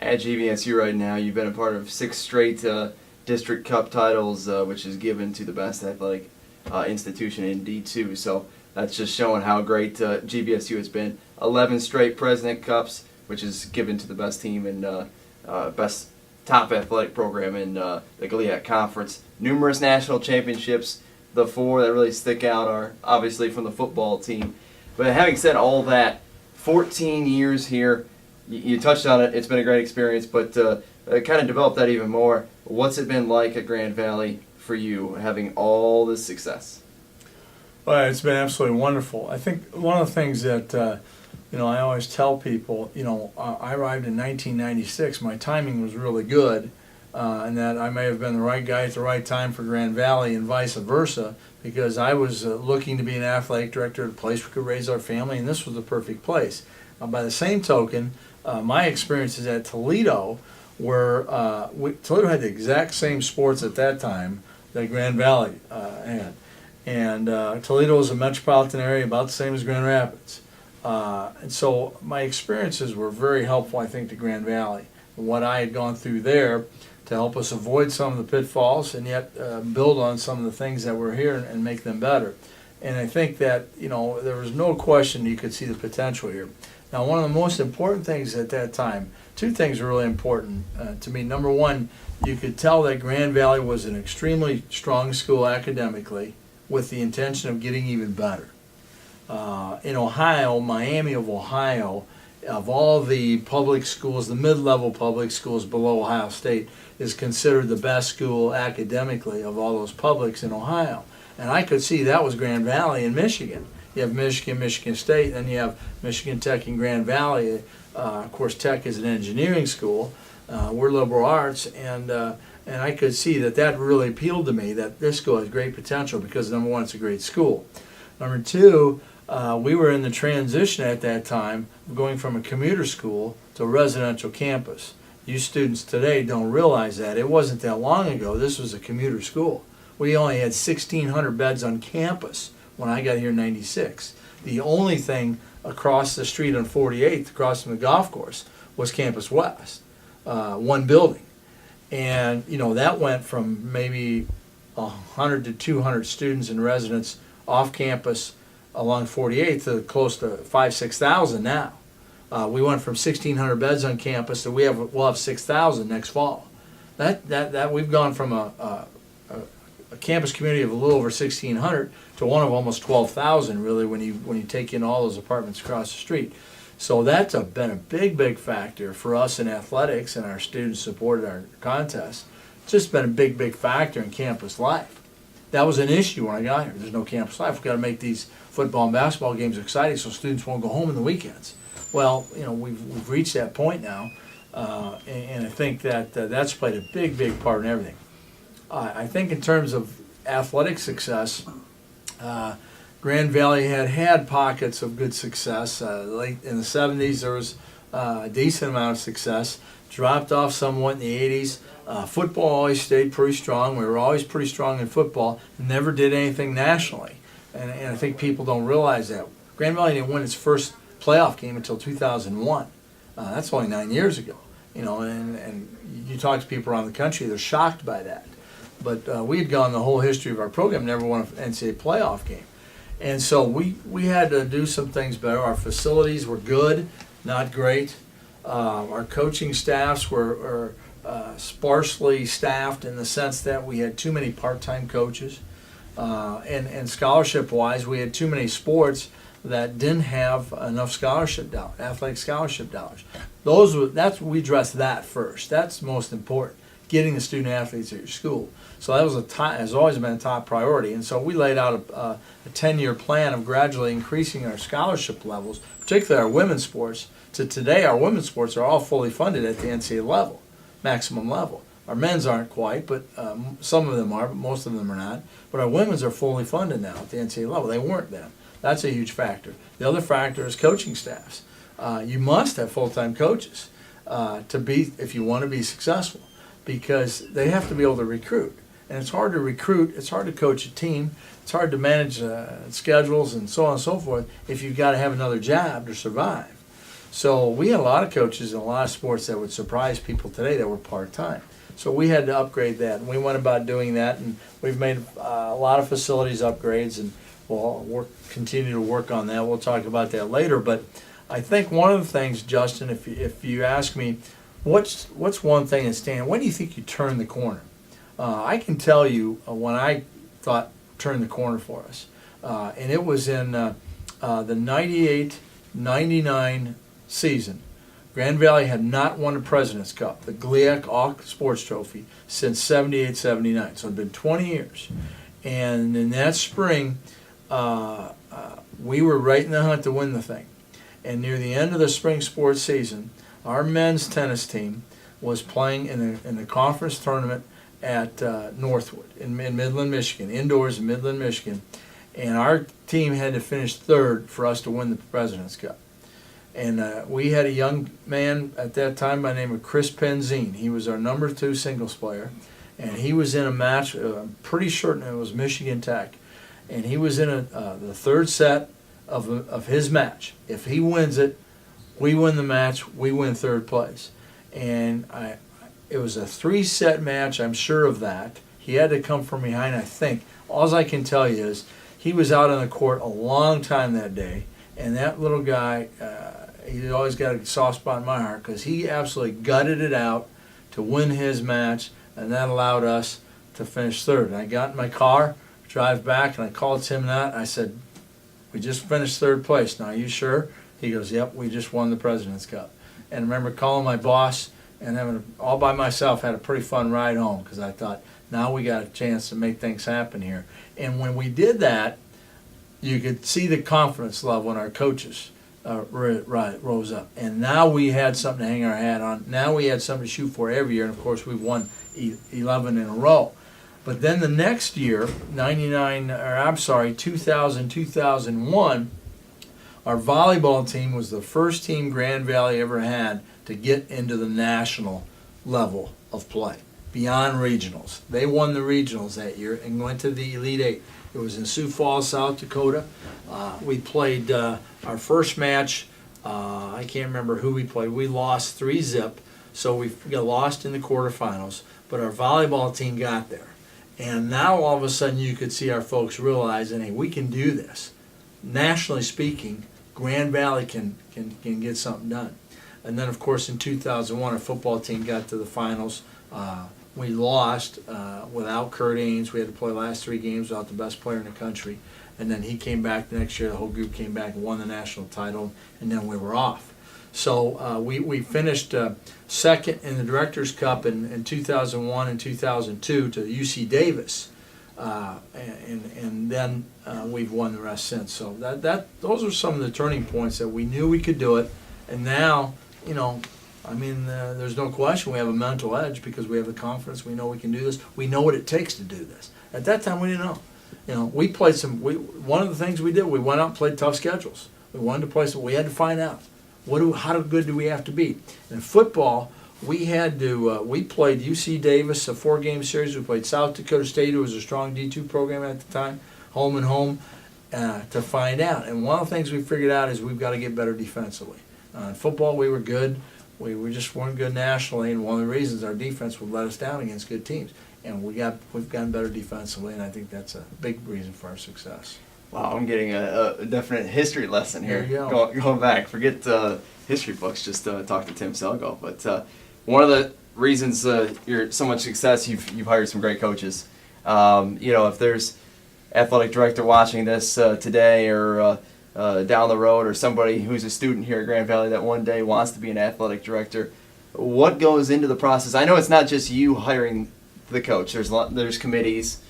at GVSU right now. You've been a part of 6 straight district cup titles, which is given to the best athletic institution in D2. So that's just showing how great GVSU has been. 11 straight President Cups, which is given to the best team and best top athletic program in the GLIAC Conference. Numerous national championships. The 4 that really stick out are obviously from the football team. But having said all that, 14 years here, you touched on it, it's been a great experience, but kind of develop that even more. What's it been like at Grand Valley for you, having all this success? Well, it's been absolutely wonderful. I think one of the things that, I always tell people, I arrived in 1996, my timing was really good, and that I may have been the right guy at the right time for Grand Valley and vice versa, because I was looking to be an athletic director at a place we could raise our family, and this was the perfect place. By the same token, my experiences at Toledo were, Toledo had the exact same sports at that time that Grand Valley had. And Toledo was a metropolitan area about the same as Grand Rapids. And so my experiences were very helpful, I think, to Grand Valley. And what I had gone through there to help us avoid some of the pitfalls and yet build on some of the things that were here and make them better. And I think that, there was no question you could see the potential here. Now, one of the most important things at that time, 2 things were really important to me. Number one, you could tell that Grand Valley was an extremely strong school academically with the intention of getting even better. In Ohio, Miami of Ohio, of all the public schools, the mid-level public schools below Ohio State, is considered the best school academically of all those publics in Ohio. And I could see that was Grand Valley in Michigan. You have Michigan, Michigan State, then you have Michigan Tech and Grand Valley. Of course, Tech is an engineering school. We're liberal arts, and I could see that really appealed to me, that this school has great potential because, number one, it's a great school. Number two, we were in the transition at that time going from a commuter school to a residential campus. You students today don't realize that. It wasn't that long ago. This was a commuter school. We only had 1,600 beds on campus when I got here in '96. The only thing across the street on 48th, across from the golf course, was Campus West, one building. And, that went from maybe 100 to 200 students and residents off campus along 48th to close to 5,000-6,000 now. We went from 1,600 beds on campus to we'll have 6,000 next fall. That we've gone from a campus community of a little over 1,600 to one of almost 12,000 really when you take in all those apartments across the street. So that's been a big factor for us in athletics, and our students supported our contest. It's just been a big factor in campus life. That was an issue when I got here. There's no campus life. We've got to make these football and basketball games exciting so students won't go home in the weekends. Well, we've reached that point now, and I think that that's played a big part in everything. I think in terms of athletic success, Grand Valley had pockets of good success. Late in the 70s, there was a decent amount of success. Dropped off somewhat in the 80s. Football always stayed pretty strong. We were always pretty strong in football. Never did anything nationally, and I think people don't realize that. Grand Valley didn't win its first playoff game until 2001. That's only 9 years ago. And you talk to people around the country, they're shocked by that. But we had gone the whole history of our program, never won an NCAA playoff game. And so we had to do some things better. Our facilities were good, not great. Our coaching staffs were sparsely staffed in the sense that we had too many part-time coaches. And scholarship-wise, we had too many sports that didn't have enough scholarship dollars, athletic scholarship dollars. We addressed that first. That's most important, getting the student athletes at your school. So that has always been a top priority. And so we laid out a 10-year plan of gradually increasing our scholarship levels, particularly our women's sports. To today, our women's sports are all fully funded at the NCAA level, maximum level. Our men's aren't quite, but some of them are, but most of them are not. But our women's are fully funded now at the NCAA level. They weren't then. That's a huge factor. The other factor is coaching staffs. You must have full-time coaches if you want to be successful, because they have to be able to recruit. And it's hard to recruit, it's hard to coach a team, it's hard to manage schedules and so on and so forth if you've got to have another job to survive. So we had a lot of coaches in a lot of sports that would surprise people today that were part-time. So we had to upgrade that, and we went about doing that, and we've made a lot of facilities upgrades, and we'll continue to work on that. We'll talk about that later, but I think one of the things, Justin, if you ask me, what's one thing that's standing, when do you think you turn the corner? I can tell you when I thought turn the corner for us, and it was in the 98-99 season. Grand Valley had not won a President's Cup, the GLIAC All Sports Trophy, since 78-79. So it had been 20 years. And in that spring, we were right in the hunt to win the thing. And near the end of the spring sports season, our men's tennis team was playing in a conference tournament at Northwood in Midland, Michigan, indoors in Midland, Michigan. And our team had to finish third for us to win the President's Cup. And we had a young man at that time by the name of Chris Penzine. He was our number 2 singles player. And he was in a match, I'm pretty certain it was Michigan Tech. And he was in the third set of his match. If he wins it, we win the match, we win third place. And it was a 3-set match, I'm sure of that. He had to come from behind, I think. All I can tell you is he was out on the court a long time that day. And that little guy, he's always got a soft spot in my heart because he absolutely gutted it out to win his match, and that allowed us to finish third. And I got in my car, drive back, and I called Tim Nutt. I said, we just finished third place. Now, are you sure? He goes, yep, we just won the President's Cup. And I remember calling my boss and having all by myself, had a pretty fun ride home because I thought, now we got a chance to make things happen here. And when we did that, you could see the confidence level in our coaches rose up. And now we had something to hang our hat on. Now we had something to shoot for every year. And, of course, we've won 11 in a row. But then the next year, 2000, 2001, our volleyball team was the first team Grand Valley ever had to get into the national level of play, beyond regionals. They won the regionals that year and went to the Elite Eight. It was in Sioux Falls, South Dakota. We played our first match. I can't remember who we played. We lost 3-0, so we got lost in the quarterfinals. But our volleyball team got there. And now all of a sudden you could see our folks realizing, hey, we can do this. Nationally speaking, Grand Valley can get something done. And then, of course, in 2001, our football team got to the finals. We lost without Kurt Ains. We had to play the last 3 games without the best player in the country. And then he came back the next year. The whole group came back and won the national title, and then we were off. So we finished second in the Directors' Cup in 2001 and 2002 to UC Davis. And then we've won the rest since. So those are some of the turning points that we knew we could do it. And now, you know, I mean, there's no question we have a mental edge because we have the confidence. We know we can do this. We know what it takes to do this. At that time, we didn't know. You know, we played one of the things we did, we went out and played tough schedules. We wanted to play, so we had to find out how good do we have to be. In football, we had to. We played UC Davis, a 4-game series. We played South Dakota State, who was a strong D2 program at the time, home and home, to find out. And one of the things we figured out is we've got to get better defensively. In football, we were good. We just weren't good nationally, and one of the reasons our defense would let us down against good teams. And we've gotten better defensively, and I think that's a big reason for our success. Wow, I'm getting a definite history lesson here. There you go. Going back, forget history books, just talk to Tim Selgo. But one of the reasons you're so much success, you've hired some great coaches. You know, if there's athletic director watching this today or down the road, or somebody who's a student here at Grand Valley that one day wants to be an athletic director, what goes into the process? I know it's not just you hiring the coach. There's committees,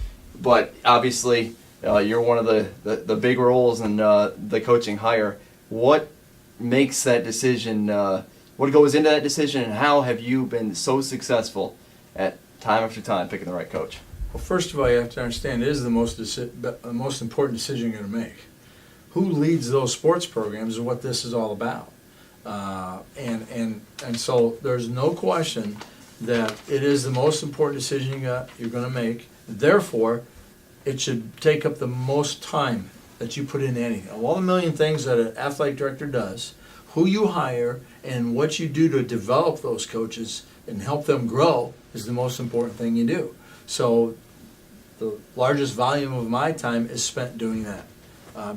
but obviously you're one of the big roles in the coaching hire. What makes that decision? What goes into that decision, and how have you been so successful at time after time picking the right coach? Well, first of all, you have to understand it is the most important decision you're going to make. Who leads those sports programs is what this is all about, and so there's no question that it is the most important decision you're going to make. Therefore, it should take up the most time that you put into anything. Of all the million things that an athletic director does, who you hire and what you do to develop those coaches and help them grow is the most important thing you do. So the largest volume of my time is spent doing that.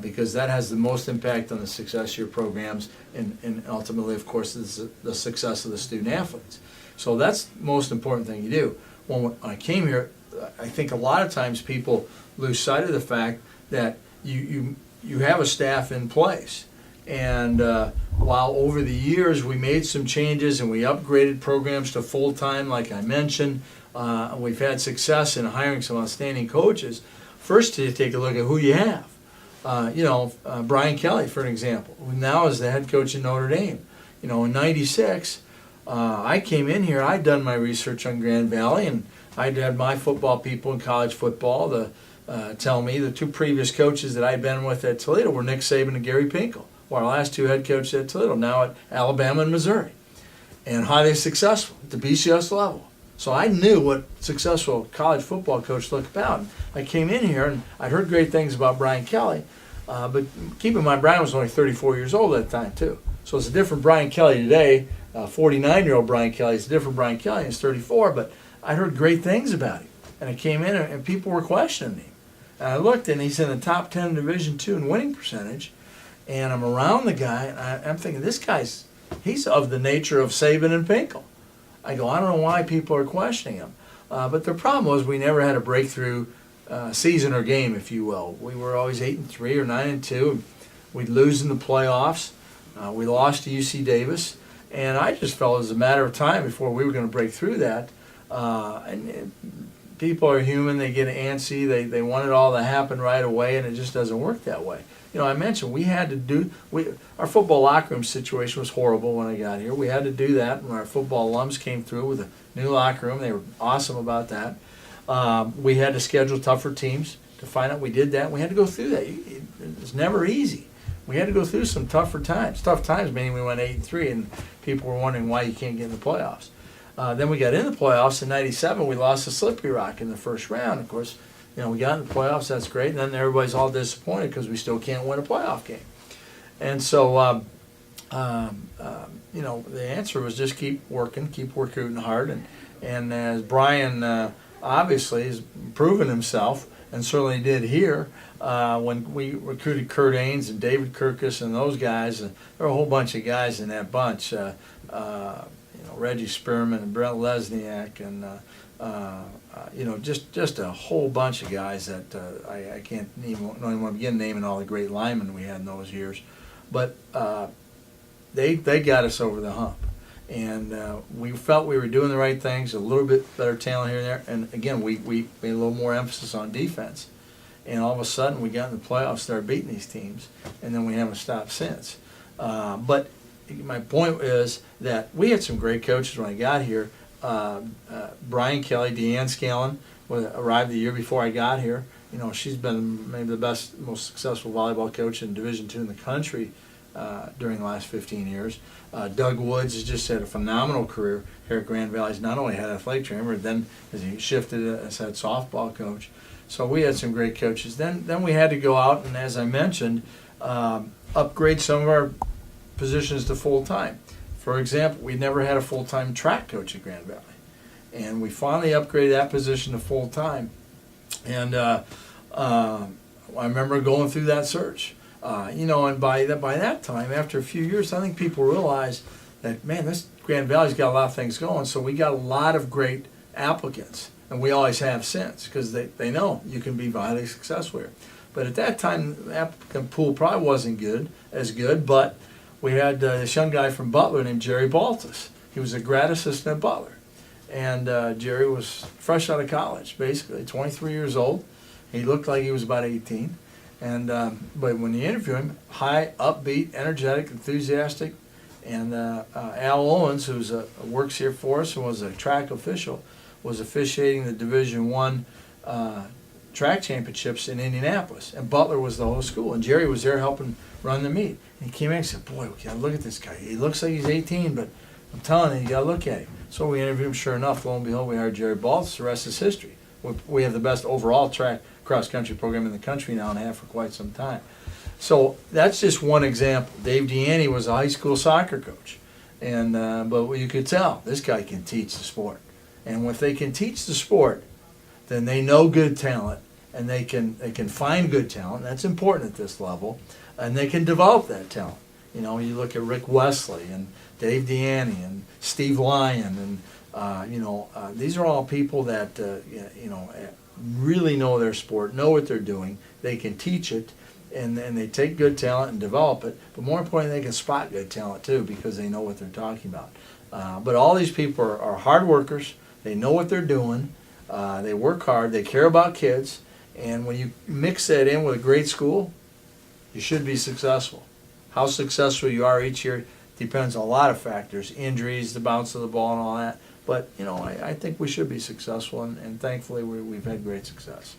Because that has the most impact on the success of your programs and ultimately, of course, the success of the student athletes. So that's the most important thing you do. When I came here, I think a lot of times people lose sight of the fact that you have a staff in place. And while over the years we made some changes and we upgraded programs to full-time, like I mentioned, we've had success in hiring some outstanding coaches. First, you take a look at who you have. Brian Kelly, for an example, who now is the head coach in Notre Dame. In '96, I came in here, I'd done my research on Grand Valley, and I'd had my football people in college football tell me the two previous coaches that I'd been with at Toledo were Nick Saban and Gary Pinkel, who are our last two head coaches at Toledo, now at Alabama and Missouri, and highly successful at the BCS level. So I knew what successful college football coach looked about. I came in here and I heard great things about Brian Kelly, but keep in mind Brian was only 34 years old at the time too. So it's a different Brian Kelly today. 49-year-old Brian Kelly is a different Brian Kelly. He's 34, but I heard great things about him. And I came in and people were questioning him. And I looked and he's in the top 10 in Division II in winning percentage. And I'm around the guy and I'm thinking, he's of the nature of Saban and Pinkel. I go, I don't know why people are questioning him. But the problem was we never had a breakthrough season or game, if you will. We were always 8-3 or 9-2. We'd lose in the playoffs. We lost to UC Davis. And I just felt it was a matter of time before we were going to break through that. And people are human. They get antsy. They want it all to happen right away, and it just doesn't work that way. I mentioned our football locker room situation was horrible when I got here. We had to do that when our football alums came through with a new locker room. They were awesome about that. We had to schedule tougher teams to find out. We did that. We had to go through that. It's never easy. We had to go through some tougher times. Tough times meaning we went 8-3, and people were wondering why you can't get in the playoffs. Then we got in the playoffs in '97. We lost to Slippery Rock in the first round. Of course, we got in the playoffs. That's great. And then everybody's all disappointed because we still can't win a playoff game. And so, the answer was just keep working, keep recruiting hard. And as Brian obviously has proven himself, and certainly did here, when we recruited Kurt Ains and David Kirkus and those guys, there were a whole bunch of guys in that bunch. Reggie Spearman and Brent Lesniak and just a whole bunch of guys that I can't even want to begin naming all the great linemen we had in those years, but they got us over the hump, and we felt we were doing the right things. A little bit better talent here and there, and again we made a little more emphasis on defense, and all of a sudden we got in the playoffs, started beating these teams, and then we haven't stopped since. But my point is that we had some great coaches when I got here. Brian Kelly, Deanne Scallon arrived the year before I got here. She's been maybe the best, most successful volleyball coach in Division II in the country during the last 15 years. Doug Woods has just had a phenomenal career here at Grand Valley. He's not only had athletic trainer, but then as he shifted as head softball coach. So we had some great coaches. Then we had to go out and, as I mentioned, upgrade some of our positions to full-time. For example, we never had a full-time track coach at Grand Valley, and we finally upgraded that position to full-time. And I remember going through that search, and by that time, after a few years, I think people realized that, man, this Grand Valley's got a lot of things going. So we got a lot of great applicants, and we always have since, because they know you can be highly successful here. But at that time, the applicant pool probably wasn't as good, but we had this young guy from Butler named Jerry Baltus. He was a grad assistant at Butler. And Jerry was fresh out of college, basically, 23 years old. He looked like he was about 18. And but when you interview him, high, upbeat, energetic, enthusiastic. And Al Owens, who works here for us and was a track official, was officiating the Division I track championships in Indianapolis. And Butler was the whole school. And Jerry was there helping run the meet. And he came in and said, boy, we gotta look at this guy. He looks like he's 18, but I'm telling you, you gotta look at him. So we interviewed him. Sure enough, lo and behold, we hired Jerry Baltus. The rest is history. We have the best overall track cross-country program in the country now and have for quite some time. So that's just one example. Dave Deaney was a high school soccer coach, and but you could tell this guy can teach the sport. And if they can teach the sport, then they know good talent, and they can find good talent. That's important at this level, and they can develop that talent. You know, you look at Rick Wesley and Dave Deaney and Steve Lyon, and these are all people that really know their sport, know what they're doing. They can teach it, and they take good talent and develop it. But more importantly, they can spot good talent too, because they know what they're talking about. But all these people are hard workers. They know what they're doing. They work hard. They care about kids. And when you mix that in with a great school, you should be successful. How successful you are each year depends on a lot of factors, injuries, the bounce of the ball, and all that. But, I think we should be successful, and thankfully we've had great success.